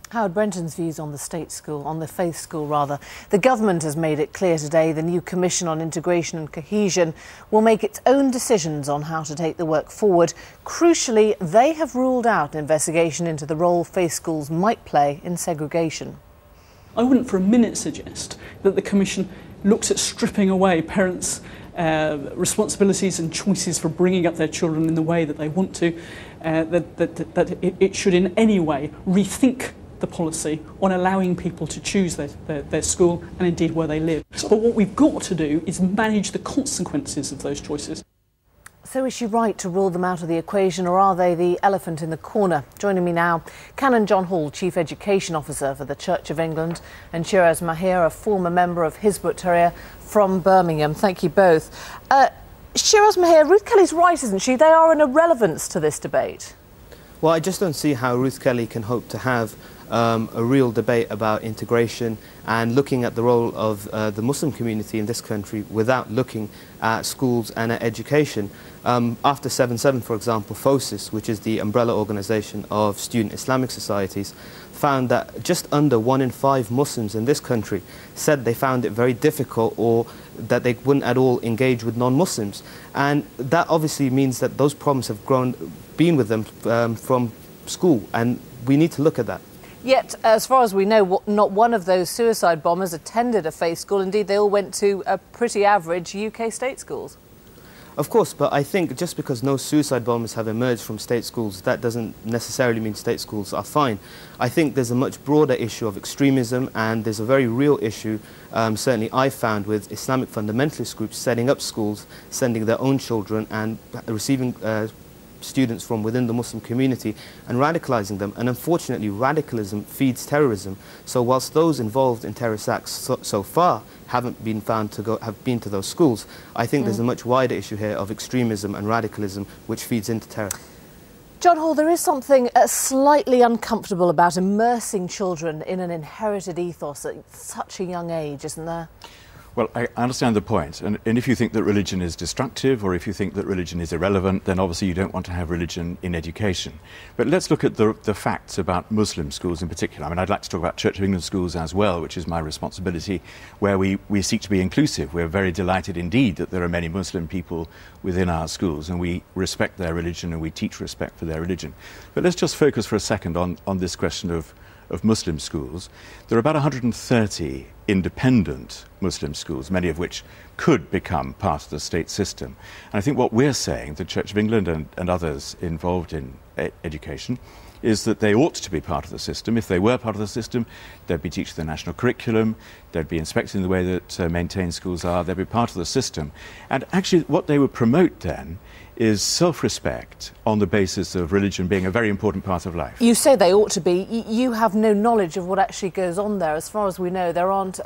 Howard Brenton's views on the state school, on the faith school rather. The government has made it clear today the new Commission on Integration and Cohesion will make its own decisions on how to take the work forward. Crucially, they have ruled out an investigation into the role faith schools might play in segregation. I wouldn't for a minute suggest that the Commission looks at stripping away parents' responsibilities and choices for bringing up their children in the way that they want to, that it should in any way rethink the policy on allowing people to choose their school and indeed where they live. But what we've got to do is manage the consequences of those choices. So is she right to rule them out of the equation, or are they the elephant in the corner? Joining me now, Canon John Hall, Chief Education Officer for the Church of England, and Shiraz Mahir, a former member of Hizb ut-Tahrir from Birmingham. Thank you both. Shiraz Mahir, Ruth Kelly's right, isn't she? They are an irrelevance to this debate. Well, I just don't see how Ruth Kelly can hope to have a real debate about integration and looking at the role of the Muslim community in this country without looking at schools and at education. After 7/7, for example, FOSIS, which is the umbrella organisation of student Islamic societies, found that just under 1 in 5 Muslims in this country said they found it very difficult or that they wouldn't at all engage with non-Muslims. And that obviously means that those problems have been with them from school, and we need to look at that. Yet, as far as we know, not one of those suicide bombers attended a faith school. Indeed, they all went to pretty average UK state schools. Of course, but I think just because no suicide bombers have emerged from state schools, that doesn't necessarily mean state schools are fine. I think there's a much broader issue of extremism, and there's a very real issue, certainly I found, with Islamic fundamentalist groups setting up schools, sending their own children and receiving students from within the Muslim community and radicalizing them. And unfortunately, radicalism feeds terrorism. So whilst those involved in terrorist acts so far haven't been found to have been to those schools, I think there's a much wider issue here of extremism and radicalism which feeds into terror. John Hall, there is something slightly uncomfortable about immersing children in an inherited ethos at such a young age, isn't there? Well, I understand the point, and if you think that religion is destructive, or if you think that religion is irrelevant, then obviously you don't want to have religion in education. But let's look at the facts about Muslim schools in particular. I mean, I'd like to talk about Church of England schools as well, which is my responsibility, where we seek to be inclusive. We're very delighted indeed that there are many Muslim people within our schools, and we respect their religion and we teach respect for their religion. But let's just focus for a second on this question of Muslim schools. There are about 130 independent Muslim schools, many of which could become part of the state system. And I think what we're saying, the Church of England and others involved in education, is that they ought to be part of the system. If they were part of the system, they'd be teaching the national curriculum, they'd be inspecting the way that maintained schools are, they'd be part of the system. And actually what they would promote then is self-respect on the basis of religion being a very important part of life. You say they ought to be. You have no knowledge of what actually goes on there. As far as we know, there aren't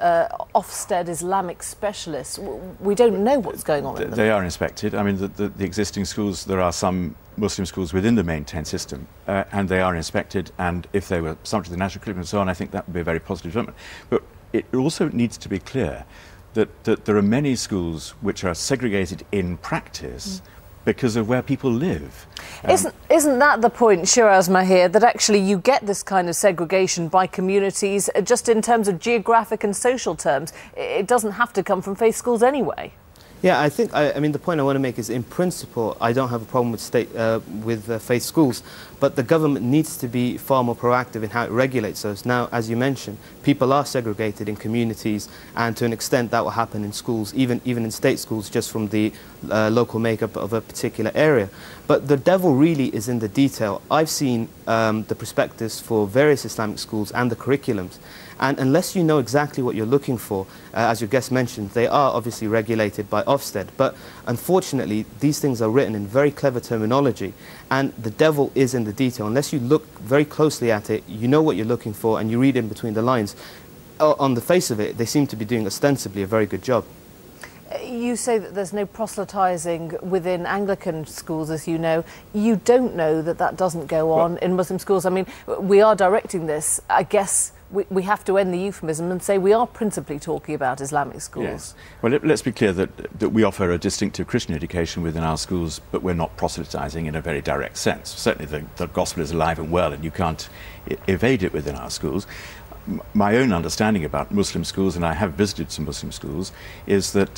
Ofsted Islamic specialists. We don't know what's going on in them. They are inspected. I mean, the existing schools, there are some Muslim schools within the maintained system, and they are inspected, and if they were subject to the national curriculum and so on, I think that would be a very positive development. But it also needs to be clear that there are many schools which are segregated in practice because of where people live. Isn't that the point, Shiraz Mahir, that actually you get this kind of segregation by communities just in terms of geographic and social terms? It doesn't have to come from faith schools anyway. Yeah, I mean, the point I want to make is, in principle, I don't have a problem with faith schools, but the government needs to be far more proactive in how it regulates those. Now, as you mentioned, people are segregated in communities, and to an extent that will happen in schools, even in state schools, just from the local makeup of a particular area. But the devil really is in the detail. I've seen the prospectus for various Islamic schools and the curriculums, and unless you know exactly what you're looking for, as your guest mentioned, they are obviously regulated by Ofsted, but unfortunately these things are written in very clever terminology, and the devil is in the detail. Unless you look very closely at it, you know what you're looking for, and you read in between the lines. On the face of it, they seem to be doing ostensibly a very good job. You say that there's no proselytising within Anglican schools, as you know. You don't know that that doesn't go on in Muslim schools. I mean, we are directing this, I guess, we have to end the euphemism and say we are principally talking about Islamic schools. Yes. Well, let's be clear that we offer a distinctive Christian education within our schools, but we're not proselytizing in a very direct sense. Certainly the gospel is alive and well, and you can't evade it within our schools. My own understanding about Muslim schools, and I have visited some Muslim schools, is that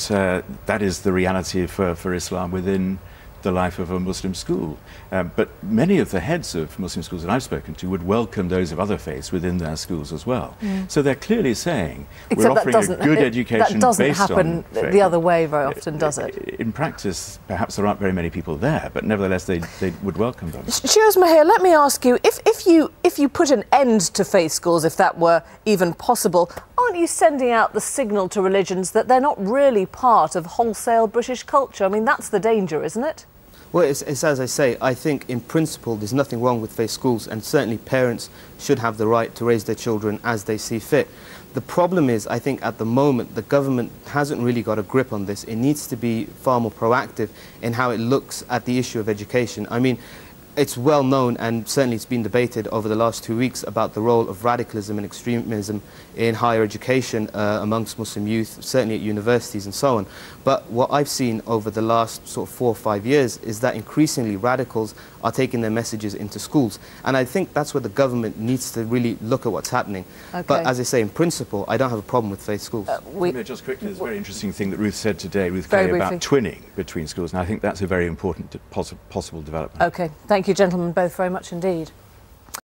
that is the reality for Islam within the life of a Muslim school. But many of the heads of Muslim schools that I've spoken to would welcome those of other faiths within their schools as well. So they're clearly saying we're offering a good education based on faith. That doesn't happen the other way very often, does it? In practice, perhaps there aren't very many people there, but nevertheless they would welcome them. Shiraz Mahir, let me ask you, if you put an end to faith schools, if that were even possible, aren't you sending out the signal to religions that they're not really part of wholesale British culture? I mean, that's the danger, isn't it? Well, it's as I say, I think in principle there's nothing wrong with faith schools, and certainly parents should have the right to raise their children as they see fit. The problem is, I think at the moment the government hasn't really got a grip on this. It needs to be far more proactive in how it looks at the issue of education. I mean, it's well known, and certainly it's been debated over the last 2 weeks, about the role of radicalism and extremism in higher education amongst Muslim youth, certainly at universities and so on. But what I've seen over the last sort of 4 or 5 years is that increasingly radicals are taking their messages into schools. And I think that's where the government needs to really look at what's happening. Okay. But as I say, in principle, I don't have a problem with faith schools. Just quickly, there's a very interesting thing that Ruth said today, Ruth Clay, about twinning between schools, and I think that's a very important possible development. Okay, thank you gentlemen both very much indeed.